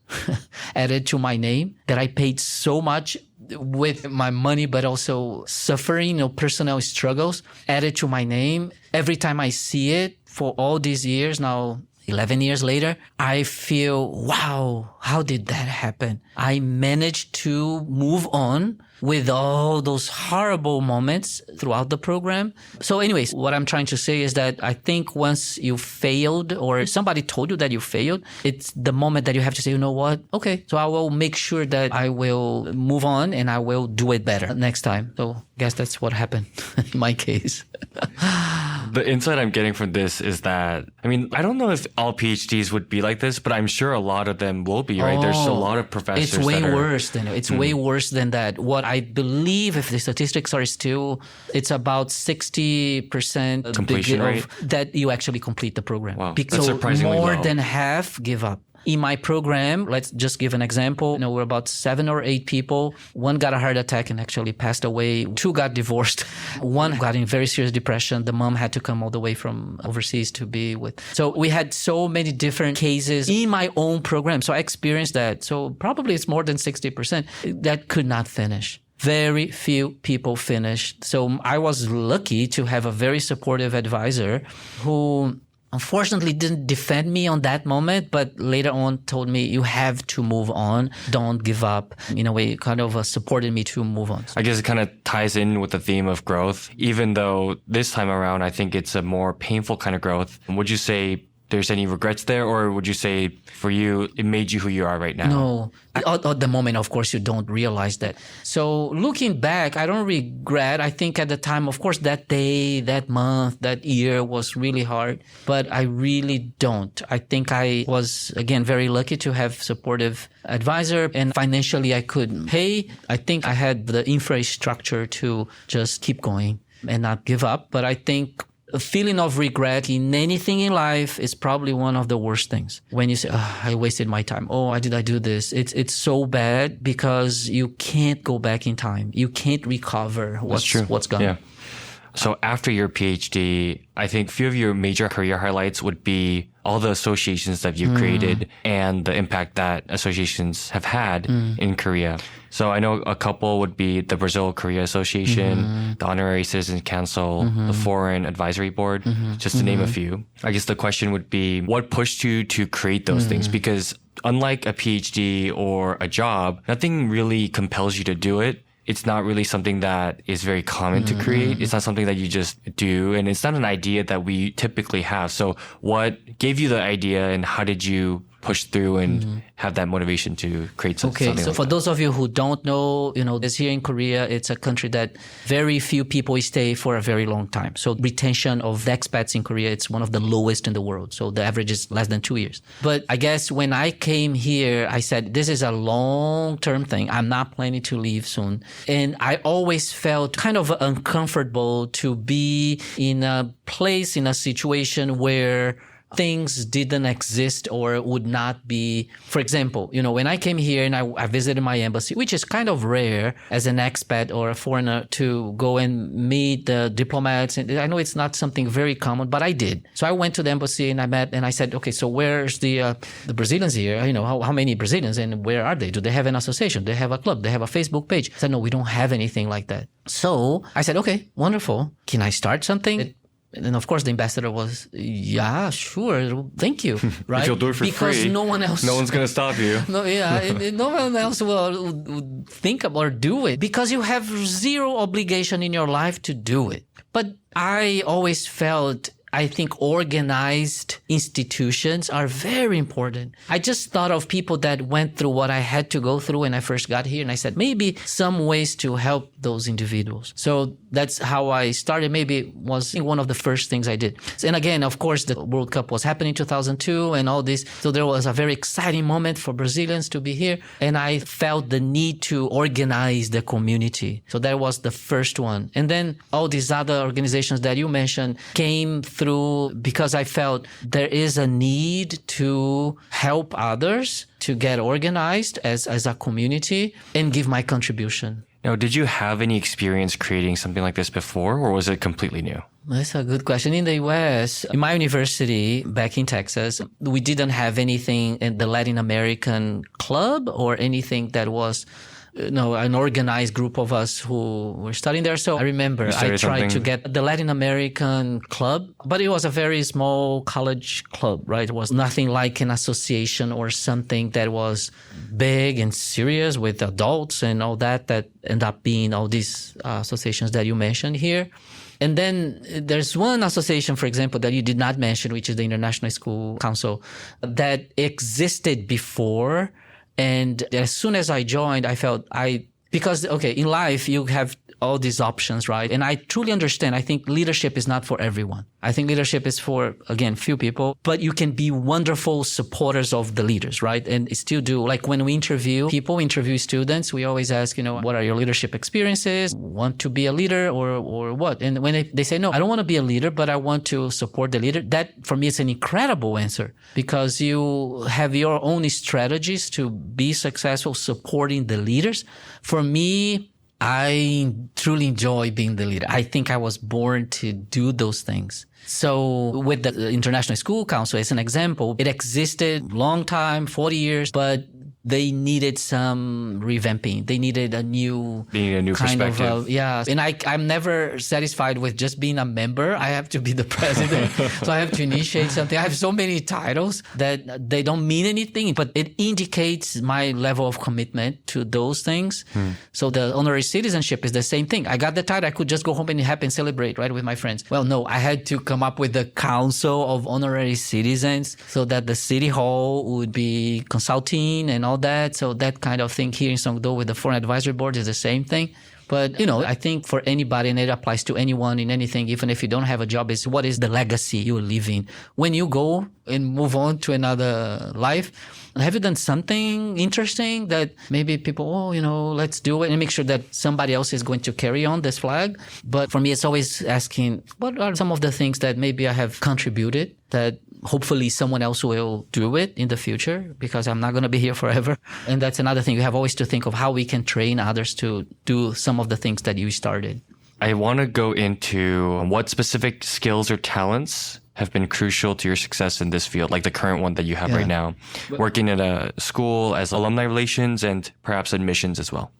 added to my name that I paid so much with my money, but also suffering, personal struggles added to my name. Every time I see it for all these years now, 11 years later, I feel, wow, how did that happen? I managed to move on with all those horrible moments throughout the program. So anyways, what I'm trying to say is that I think once you failed or somebody told you that you failed, it's the moment that you have to say, you know what? Okay, so I will make sure that I will move on and I will do it better next time. So I guess that's what happened in my case. The insight I'm getting from this is that, I don't know if all PhDs would be like this, but I'm sure a lot of them will be, right? There's a lot of professors. It's way worse than it. It's way worse than that. What I believe, if the statistics are still, it's about 60% completion rate that you actually complete the program. Wow, that's surprisingly more low. than half give up. In my program, let's just give an example. We're about 7 or 8 people. One got a heart attack and actually passed away. 2 got divorced. One got in very serious depression. The mom had to come all the way from overseas to be with. So we had so many different cases in my own program. So I experienced that. So probably it's more than 60% that could not finish. Very few people finished. So I was lucky to have a very supportive advisor who unfortunately didn't defend me on that moment, but later on told me, you have to move on. Don't give up. In a way, kind of supported me to move on. I guess it kind of ties in with the theme of growth, even though this time around, I think it's a more painful kind of growth. Would you say there's any regrets there, or would you say for you, it made you who you are right now? No. At the moment, of course, you don't realize that. So looking back, I don't regret. I think at the time, of course, that day, that month, that year was really hard, but I really don't. I think I was, again, very lucky to have supportive advisor, and financially I could pay. I think I had the infrastructure to just keep going and not give up. But I think a feeling of regret in anything in life is probably one of the worst things. When you say, I wasted my time. Why did I do this? It's so bad because you can't go back in time. You can't recover what's gone. Yeah. So after your PhD, I think a few of your major career highlights would be all the associations that you've created and the impact that associations have had in Korea. So I know a couple would be the Brazil-Korea Association, the Honorary Citizens Council, the Foreign Advisory Board, just to name a few. I guess the question would be, what pushed you to create those things? Because unlike a PhD or a job, nothing really compels you to do it. It's not really something that is very common to create. It's not something that you just do. And it's not an idea that we typically have. So what gave you the idea, and how did you push through and have that motivation to create something Okay, so like for that? those of you who don't know, this here in Korea, it's a country that very few people stay for a very long time. So retention of expats in Korea, it's one of the lowest in the world. So the average is less than 2 years. But I guess when I came here, I said, this is a long-term thing. I'm not planning to leave soon. And I always felt kind of uncomfortable to be in a place, in a situation where things didn't exist or would not be. For example, when I came here and I visited my embassy, which is kind of rare as an expat or a foreigner to go and meet the diplomats. And I know it's not something very common, but I did. So I went to the embassy and I met and I said, okay, so where's the Brazilians here? How many Brazilians and where are they? Do they have an association? Do they have a club? Do they have a Facebook page? I said, no, we don't have anything like that. So I said, okay, wonderful. Can I start something? And of course, the ambassador was, yeah, sure, thank you, right? If you'll do it for because free, no one else, no one's going to stop you. No one else will think about or do it because you have zero obligation in your life to do it. But I always felt, I think organized institutions are very important. I just thought of people that went through what I had to go through when I first got here. And I said, maybe some ways to help those individuals. So that's how I started. Maybe it was one of the first things I did. And again, of course, the World Cup was happening in 2002 and all this. So there was a very exciting moment for Brazilians to be here. And I felt the need to organize the community. So that was the first one. And then all these other organizations that you mentioned came through because I felt there is a need to help others to get organized as a community and give my contribution. Now, did you have any experience creating something like this before, or was it completely new? That's a good question. In the U.S., in my university back in Texas, we didn't have anything in the Latin American club or anything that was an organized group of us who were studying there. So I remember I tried to get the Latin American club, but it was a very small college club, right? It was nothing like an association or something that was big and serious with adults and all that end up being all these associations that you mentioned here. And then there's one association, for example, that you did not mention, which is the International School Council, that existed before. And as soon as I joined, I felt because in life, you have all these options, right? And I truly understand. I think leadership is not for everyone. I think leadership is for, again, few people, but you can be wonderful supporters of the leaders, right? And still do, like when we interview people, interview students, we always ask, what are your leadership experiences? Want to be a leader or what? And when they say, no, I don't want to be a leader, but I want to support the leader, that for me is an incredible answer because you have your own strategies to be successful supporting the leaders. For me, I truly enjoy being the leader. I think I was born to do those things. So with the International School Council, as an example, it existed long time, 40 years, but they needed some revamping. They needed a new kind perspective. And I'm never satisfied with just being a member. I have to be the president. So I have to initiate something. I have so many titles that they don't mean anything, but it indicates my level of commitment to those things. So the honorary citizenship is the same thing. I got the title. I could just go home and happy and celebrate, right, with my friends. Well, no, I had to come up with the council of honorary citizens so that the city hall would be consulting and all that. So that kind of thing here in Songdo with the Foreign Advisory Board is the same thing. But, I think for anybody, and it applies to anyone in anything, even if you don't have a job, is what is the legacy you're leaving? When you go and move on to another life, have you done something interesting that maybe people, let's do it and make sure that somebody else is going to carry on this flag? But for me, it's always asking, what are some of the things that maybe I have contributed that hopefully someone else will do it in the future because I'm not going to be here forever. And that's another thing. You have always to think of how we can train others to do some of the things that you started. I want to go into what specific skills or talents have been crucial to your success in this field, like the current one that you have right now, working at a school as alumni relations and perhaps admissions as well.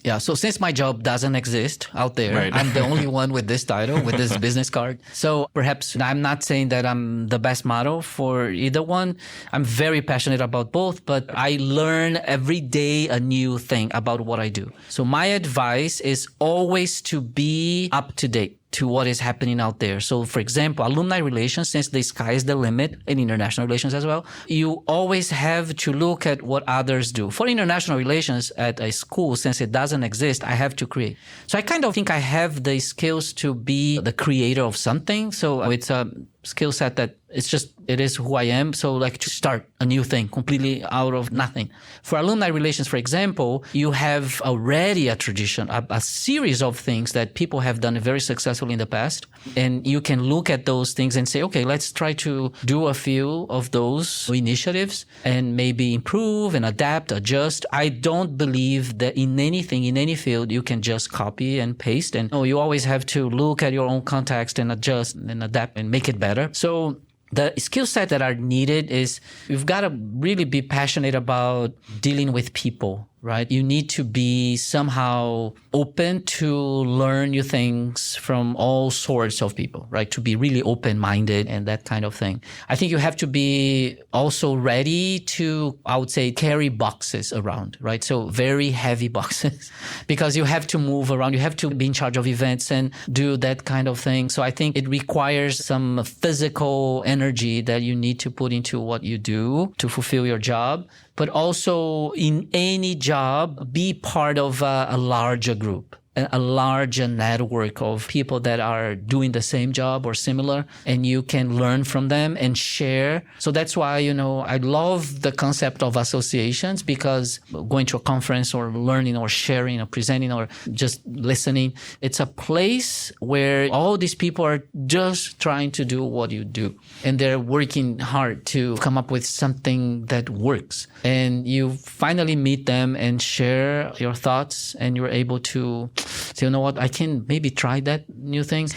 Yeah, so since my job doesn't exist out there, right. I'm the only one with this title, with this business card. So perhaps I'm not saying that I'm the best model for either one. I'm very passionate about both, but I learn every day a new thing about what I do. So my advice is always to be up to date to what is happening out there. So for example, alumni relations, since the sky is the limit, and international relations as well, you always have to look at what others do. For international relations at a school, since it doesn't exist, I have to create. So I kind of think I have the skills to be the creator of something. So it's a skill set that it is who I am. So like to start a new thing completely out of nothing. For alumni relations, for example, you have already a tradition, a series of things that people have done very successfully in the past. And you can look at those things and say, okay, let's try to do a few of those initiatives and maybe improve and adapt, adjust. I don't believe that in anything, in any field, you can just copy and paste. And you always have to look at your own context and adjust and adapt and make it better. So the skill set that are needed is you've got to really be passionate about dealing with people, right? You need to be somehow open to learn new things from all sorts of people, right? To be really open-minded and that kind of thing. I think you have to be also ready to, I would say, carry boxes around, right? So very heavy boxes because you have to move around. You have to be in charge of events and do that kind of thing. So I think it requires some physical energy that you need to put into what you do to fulfill your job. But also in any job, be part of a larger group, a larger network of people that are doing the same job or similar, and you can learn from them and share. So that's why, I love the concept of associations, because going to a conference or learning or sharing or presenting or just listening, it's a place where all these people are just trying to do what you do. And they're working hard to come up with something that works. And you finally meet them and share your thoughts, and you're able to say, you know what, I can maybe try that new thing.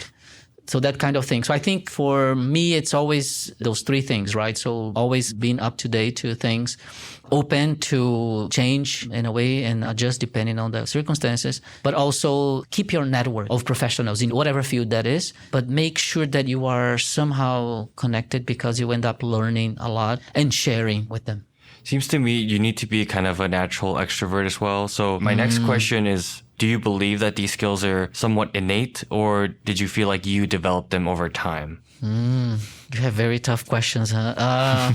So that kind of thing. So I think for me, it's always those three things, right? So always being up to date to things, open to change in a way and adjust depending on the circumstances, but also keep your network of professionals in whatever field that is, but make sure that you are somehow connected, because you end up learning a lot and sharing with them. Seems to me you need to be kind of a natural extrovert as well. So my next question is, do you believe that these skills are somewhat innate, or did you feel like you developed them over time? You have very tough questions, huh?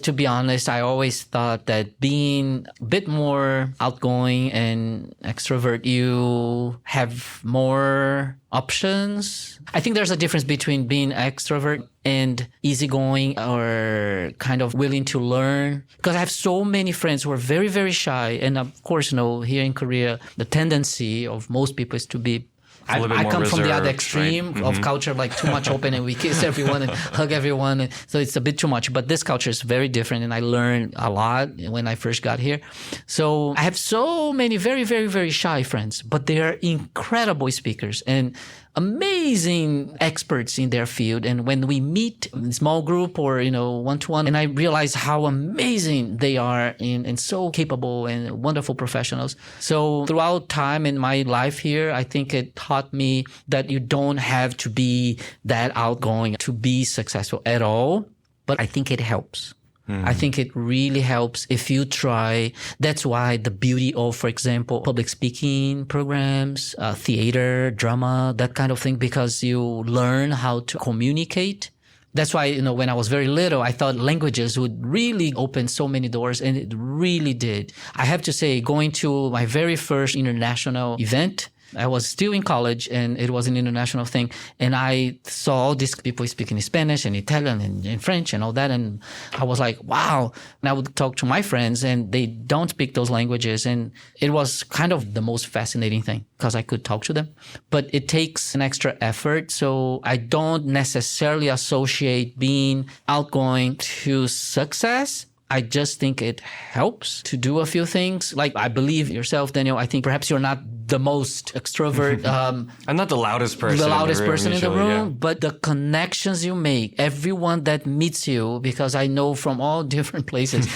To be honest, I always thought that being a bit more outgoing and extrovert, you have more options. I think there's a difference between being extrovert and easygoing or kind of willing to learn. Because I have so many friends who are very, very shy. And of course, here in Korea, the tendency of most people is to be I come from the other extreme right? of culture, like too much open and we kiss everyone and hug everyone. And so it's a bit too much. But this culture is very different. And I learned a lot when I first got here. So I have so many very, very, very shy friends, but they are incredible speakers and amazing experts in their field. And when we meet in small group or, one-to-one, and I realize how amazing they are and so capable and wonderful professionals. So throughout time in my life here, I think it taught me that you don't have to be that outgoing to be successful at all. But I think it helps. I think it really helps if you try. That's why the beauty of, for example, public speaking programs, theater, drama, that kind of thing, because you learn how to communicate. That's why, when I was very little, I thought languages would really open so many doors, and it really did. I have to say, going to my very first international event, I was still in college and it was an international thing. And I saw all these people speaking Spanish and Italian and French and all that. And I was like, wow. And I would talk to my friends and they don't speak those languages. And it was kind of the most fascinating thing because I could talk to them. But it takes an extra effort. So I don't necessarily associate being outgoing to success. I just think it helps to do a few things. Like I believe yourself, Daniel. I think perhaps you're not the most extrovert. I'm not the loudest person. In the room, but the connections you make, everyone that meets you, because I know from all different places,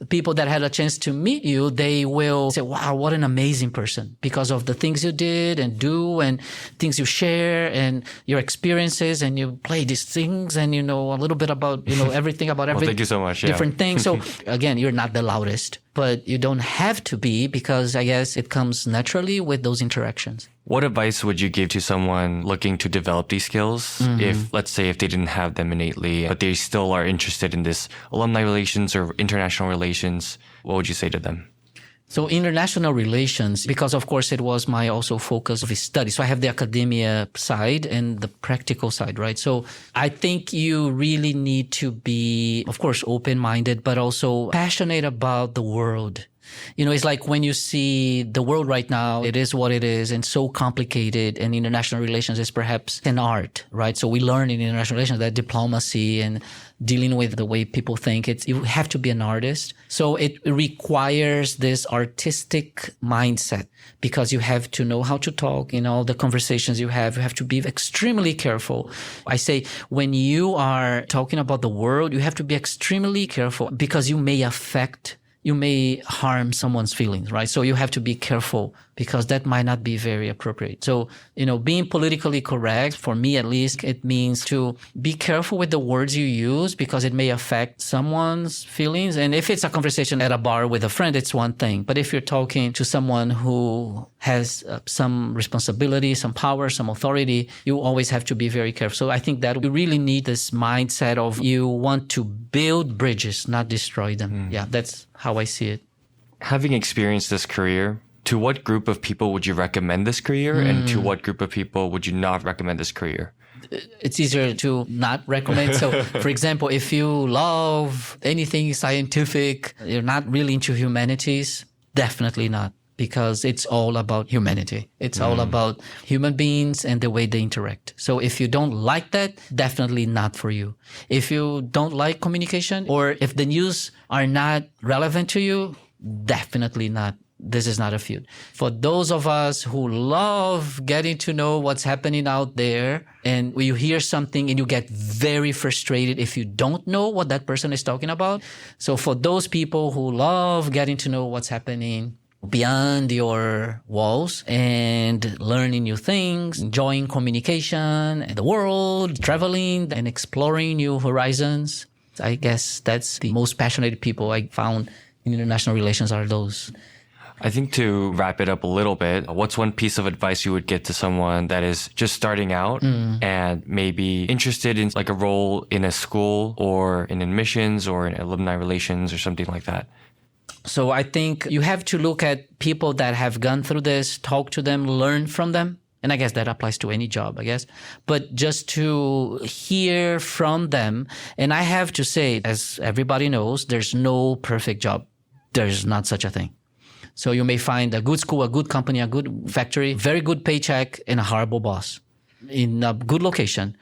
people that had a chance to meet you, they will say, wow, what an amazing person because of the things you did and do and things you share and your experiences and you play these things and a little bit about, everything about everything. Well, thank you so much. Different things. So again, you're not the loudest, but you don't have to be because I guess it comes naturally with those interactions. What advice would you give to someone looking to develop these skills if, let's say, if they didn't have them innately, but they still are interested in this alumni relations or international relations? What would you say to them? So international relations, because of course it was my also focus of study. So I have the academia side and the practical side, right? So I think you really need to be, of course, open-minded, but also passionate about the world. It's like when you see the world right now, it is what it is and so complicated, and international relations is perhaps an art, right? So we learn in international relations that diplomacy and dealing with the way people think, you have to be an artist. So it requires this artistic mindset because you have to know how to talk in all the conversations you have to be extremely careful. I say when you are talking about the world, you have to be extremely careful because you may harm someone's feelings, right? So you have to be careful because that might not be very appropriate. So, being politically correct, for me at least, it means to be careful with the words you use because it may affect someone's feelings. And if it's a conversation at a bar with a friend, it's one thing. But if you're talking to someone who has some responsibility, some power, some authority, you always have to be very careful. So I think that you really need this mindset of you want to build bridges, not destroy them. Yeah, that's how I see it. Having experienced this career, to what group of people would you recommend this career and to what group of people would you not recommend this career? It's easier to not recommend. So, for example, if you love anything scientific, you're not really into humanities, definitely not, because it's all about humanity. It's all about human beings and the way they interact. So if you don't like that, definitely not for you. If you don't like communication or if the news are not relevant to you, definitely not. This is not a field. For those of us who love getting to know what's happening out there, and when you hear something and you get very frustrated if you don't know what that person is talking about. So for those people who love getting to know what's happening beyond your walls and learning new things, enjoying communication, and the world, traveling and exploring new horizons, I guess that's the most passionate people I found in international relations are those. I think to wrap it up a little bit, what's one piece of advice you would give to someone that is just starting out and maybe interested in like a role in a school or in admissions or in alumni relations or something like that? So I think you have to look at people that have gone through this, talk to them, learn from them. And I guess that applies to any job, I guess. But just to hear from them. And I have to say, as everybody knows, there's no perfect job. There's not such a thing. So you may find a good school, a good company, a good factory, very good paycheck, and a horrible boss in a good location,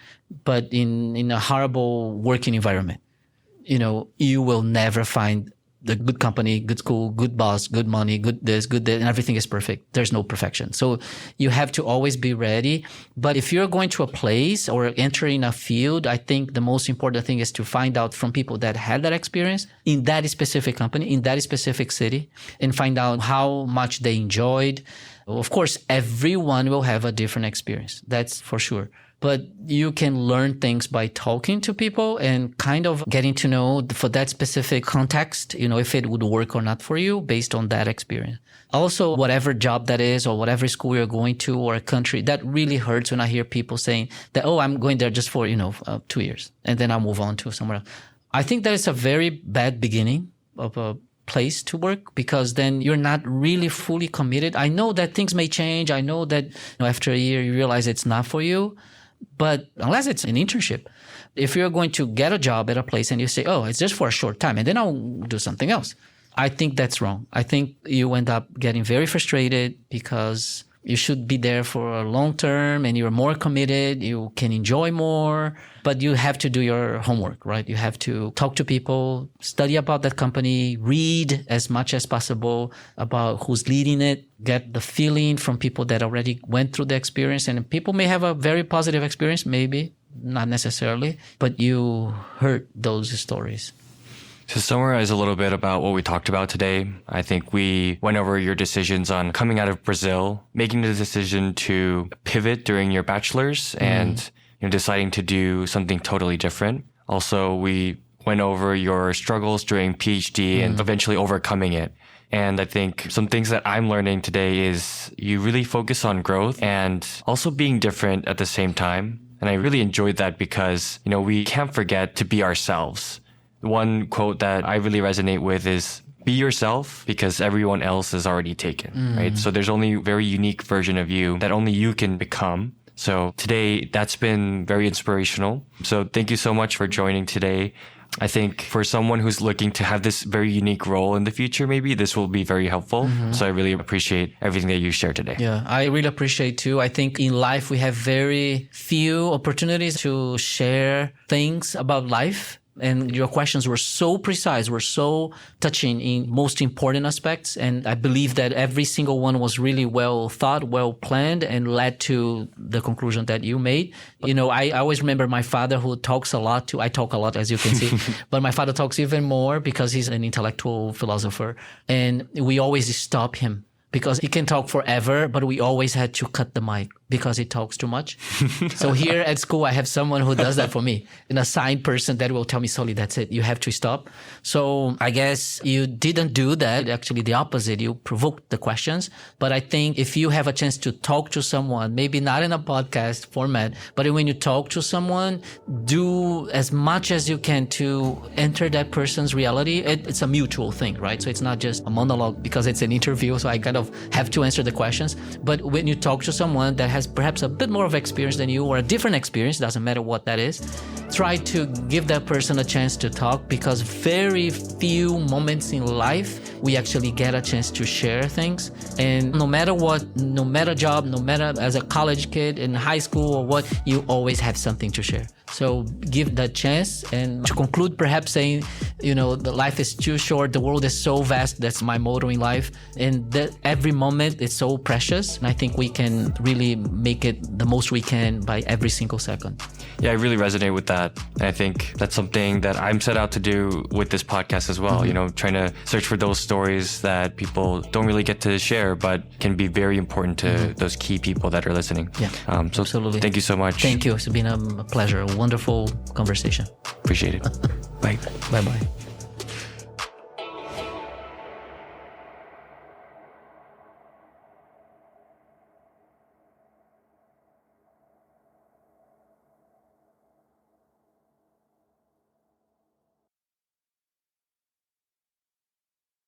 but in a horrible working environment. You will never find the good company, good school, good boss, good money, good this, and everything is perfect. There's no perfection. So you have to always be ready. But if you're going to a place or entering a field, I think the most important thing is to find out from people that had that experience in that specific company, in that specific city, and find out how much they enjoyed. Of course, everyone will have a different experience. That's for sure. But you can learn things by talking to people and kind of getting to know for that specific context, if it would work or not for you based on that experience. Also, whatever job that is or whatever school you're going to or a country, that really hurts when I hear people saying that, I'm going there just for, 2 years and then I'll move on to somewhere else. I think that is a very bad beginning of a place to work because then you're not really fully committed. I know that things may change. I know that after a year you realize it's not for you. But unless it's an internship, if you're going to get a job at a place and you say, it's just for a short time and then I'll do something else, I think that's wrong. I think you end up getting very frustrated because you should be there for a long term and you're more committed, you can enjoy more, but you have to do your homework, right? You have to talk to people, study about that company, read as much as possible about who's leading it, get the feeling from people that already went through the experience. And people may have a very positive experience, maybe, not necessarily, but you heard those stories. To summarize a little bit about what we talked about today, I think we went over your decisions on coming out of Brazil, making the decision to pivot during your bachelor's and deciding to do something totally different. Also, we went over your struggles during PhD and eventually overcoming it. And I think some things that I'm learning today is you really focus on growth and also being different at the same time. And I really enjoyed that because, we can't forget to be ourselves. One quote that I really resonate with is be yourself because everyone else is already taken, right? So there's only a very unique version of you that only you can become. So today, that's been very inspirational. So thank you so much for joining today. I think for someone who's looking to have this very unique role in the future, maybe this will be very helpful. So I really appreciate everything that you shared today. Yeah, I really appreciate too. I think in life, we have very few opportunities to share things about life. And your questions were so precise, were so touching in most important aspects. And I believe that every single one was really well thought, well planned, and led to the conclusion that you made. I always remember my father who talks a lot too. I talk a lot, as you can see, but my father talks even more because he's an intellectual philosopher. And we always stop him because he can talk forever, but we always had to cut the mic because he talks too much. So here at school, I have someone who does that for me, an assigned person that will tell me, Soli, that's it. You have to stop. So I guess you didn't do that. Actually, the opposite. You provoked the questions. But I think if you have a chance to talk to someone, maybe not in a podcast format, but when you talk to someone, do as much as you can to enter that person's reality. It's a mutual thing, right? So it's not just a monologue because it's an interview. So I kind of have to answer the questions. But when you talk to someone that has perhaps a bit more of experience than you or a different experience, doesn't matter what that is, try to give that person a chance to talk because very few moments in life we actually get a chance to share things. And no matter what, no matter job, no matter as a college kid in high school or what, you always have something to share. So give that chance. And to conclude, perhaps saying, the life is too short. The world is so vast. That's my motto in life. And that every moment is so precious. And I think we can really make it the most we can by every single second. Yeah, I really resonate with that. And I think that's something that I'm set out to do with this podcast as well. Trying to search for those stories that people don't really get to share, but can be very important to those key people that are listening. Yeah, so absolutely. Thank you so much. Thank you. It's been a pleasure. A wonderful conversation. Appreciate it. Bye. Bye-bye.